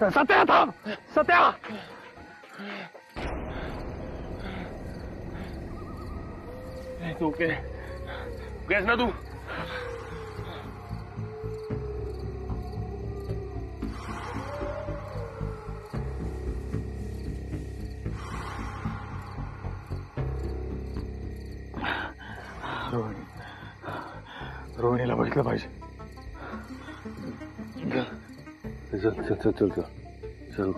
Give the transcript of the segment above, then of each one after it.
सत्या थांब सत्या तू okay gas ना तू रोहिणीला बघितलं पाहिजे चल चल चल चल चल चल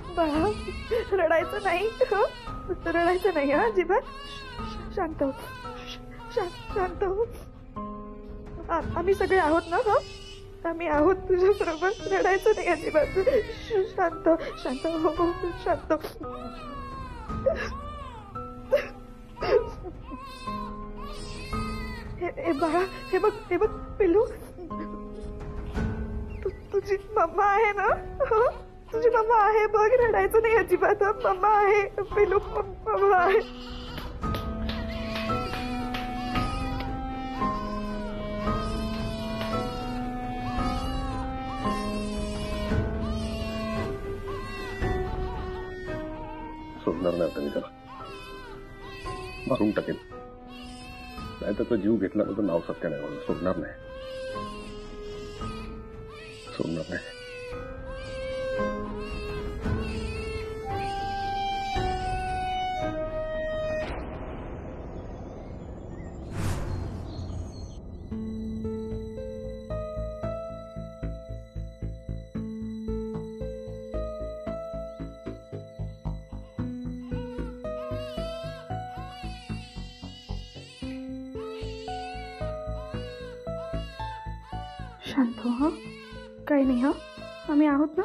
बाळा रडायचं नाही रडायचं नाही हा अजिबात शांत हो शांत हो आम्ही सगळे आहोत ना हो आम्ही आहोत तुझ्या बरोबर रडायचं नाही अजिबात शांत शांत हो हो शांत हे बाळा हे बघ पिल्लू तुझी मम्मा आहे ना हो तुझी मम्मा आहे बघ रडायचं नाही अजिबात मम्मा आहे पिलू मम्मा आहे सोडणार नाही आता मी त्याला मारून टाकेल नाही तर तो जीव घेतला तर नाव सत्य नाही म्हणून सोडणार नाही शांत हो हा काही नाही हा आम्ही आहोत ना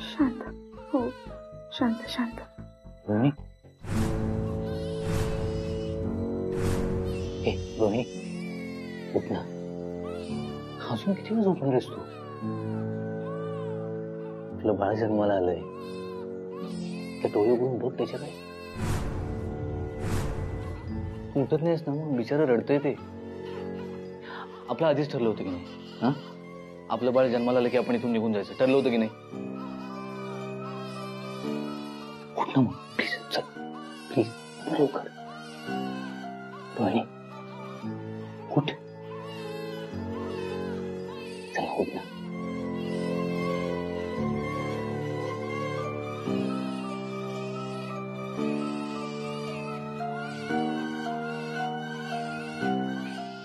शांत हो शांत शांत रोहिणी रोहिणी उठ ना अजून किती वेळ झोपून आहेस तू तुला बाळ जन्माला आलंय त्या डोळे उघडून बघ त्याच्याकडे उठत नाहीस ना मग बिचारा रडतंय ते आपलं आधीच ठरलं होतं की नाही हा आपलं बाळ जन्माला आलं की आपण इथून निघून जायचं ठरलं होतं की नाही उठ ना मग प्लीज चल प्लीज लवकर रोहिणी उठ चला उठ ना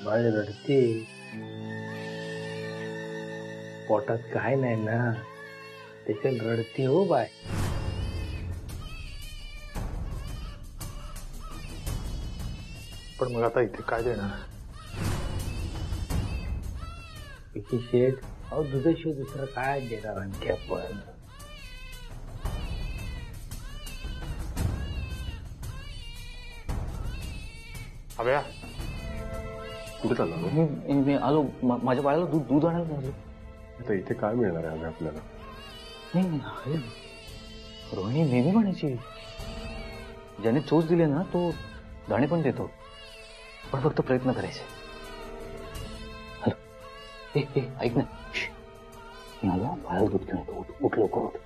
बाळ रडते पोटात काय नाही ना त्याच्या रडते हो बाय पण मग आता इथे काय देणार पिकी शेठ अहो दुधाशिवाय दुसरं काय देणार आणखी आपण हव्या कुठे चालला मी आलो माझ्या बाळाला दूध आणायला आलो आता इथे काय मिळणार आहे आपल्याला नाही रोहिणी नेहमी म्हणायची ज्याने चोच दिले ना तो दाणे पण देतो पण फक्त प्रयत्न करायचे हॅलो ऐक ना मी आलो बाळाला दूध घेऊन येतो उठ लवकर उठ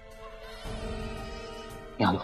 मी आलो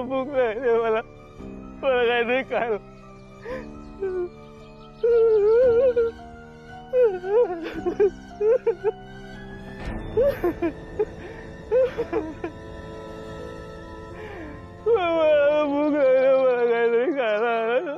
भूक लागली मला मला काहीतरी काय मला भूक लागली मला काहीतरी खायला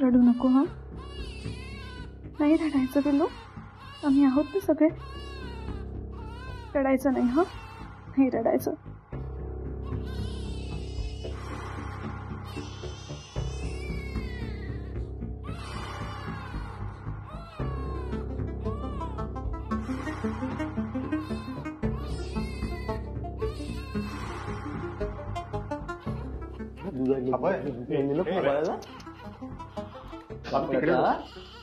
रडू नको हा. नाही रडायचं पिल्लू, आम्ही आहोत ना सगळे. रडायचं नाही हा, नाही रडायचं.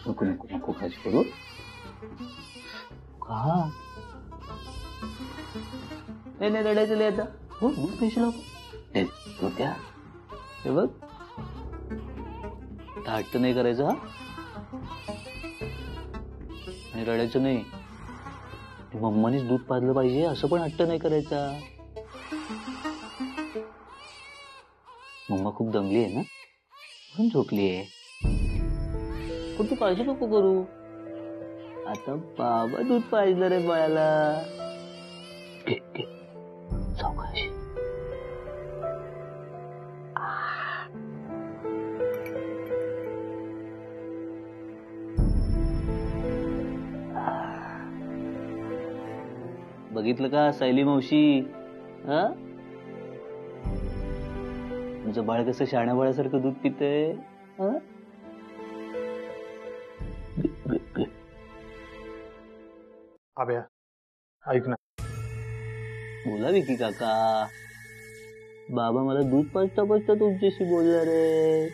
नको नको नको काळजी करू. का नाही नाही रडायचं नाही आता. हो दूध पैसे लावतो त्या. हे बघ हट्ट नाही करायचा आणि रडायचं नाही. मम्मानीच दूध पाजलं पाहिजे असं पण हट्ट नाही करायचा. मम्मा खूप दमली आहे ना म्हणून झोपली आहे. पण तू काळजी नको करू. आता बाबा दूध पाजलं रे बाळाला. घे घे सावकाश. बघितलं का सायली मावशी, हा तुमचं बाळ कसं शाण्या बाळासारखं दूध पितंय. अभ्या ऐक ना. बोला विकी काका. बाबा मला दूध पाजता पाजता तुमच्याशी बोलला रे.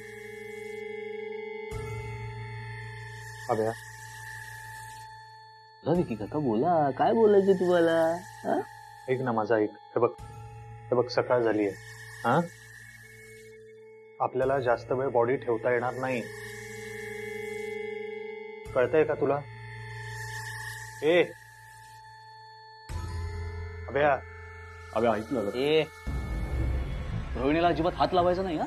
अभ्या बोला विकी काका बोला. काय बोलायचं तुम्हाला. ऐक ना माझा ऐक. हे बघ सकाळ झाली आहे. हा आपल्याला जास्त वेळ बॉडी ठेवता येणार नाही. कळतंय का तुला. ए अभ्या अबे ऐक ना. ए रोहिणीला अजिबात हात लावायचा नाही. हा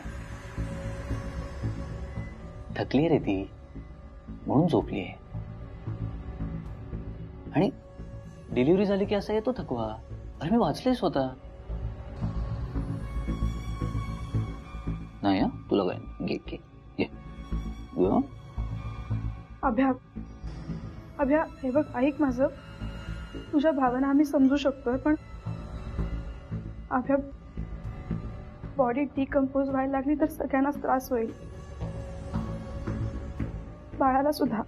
थकली रे ती म्हणून झोपली आहे. आणि डिलिव्हरी झाली की असा येतो थकवा. अरे मी वाचले स्वतः. नाही तुला काय घे घे घे. अभ्या अभ्या हे बघ ऐक माझं. तुझ्या भावना आम्ही समजू शकतोय पण अभ्या बॉडी डिकम्पोज व्हायला लागली तर सगळ्यांनाच त्रास होईल. बाळाला सुद्धा.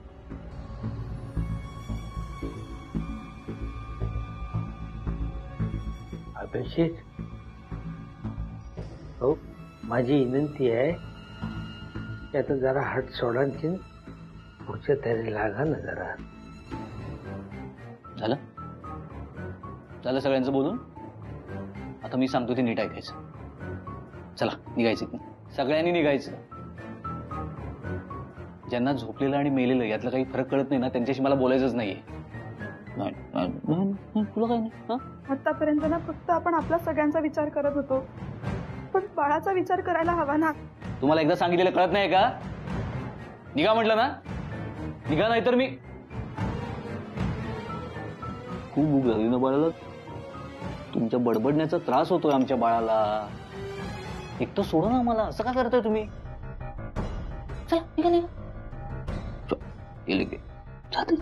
अभिषेक हो माझी विनंती आहे की आता जरा हट सोडा की पुढच्या तयारी लागा ना जरा. झालं झालं सगळ्यांचं बोलून. आता मी सांगतो ते नीट ऐकायचं. चला निघायचं. सगळ्यांनी निघायचं. ज्यांना झोपलेलं आणि मेलेलं यातला काही फरक कळत नाही ना त्यांच्याशी मला बोलायचंच नाहीये. तुला काय नाही. आतापर्यंत ना फक्त आपण आपला सगळ्यांचा विचार करत होतो पण बाळाचा विचार करायला हवा ना. तुम्हाला एकदा सांगितलेलं कळत नाही का. निघा म्हटलं ना. निघा नाही तर मी. खूप भूक लागली ना बाळाला. तुमच्या बडबडण्याचा त्रास होतोय आमच्या बाळाला. एक तर सोडा ना आम्हाला. असं का करताय तुम्ही. चला निघा निघा. गेले गे जाते.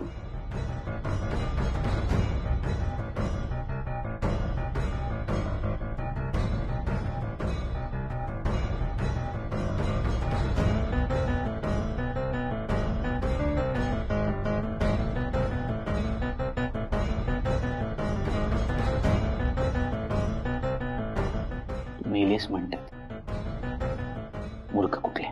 मेलेस म्हणतात मूर्ख कुठले.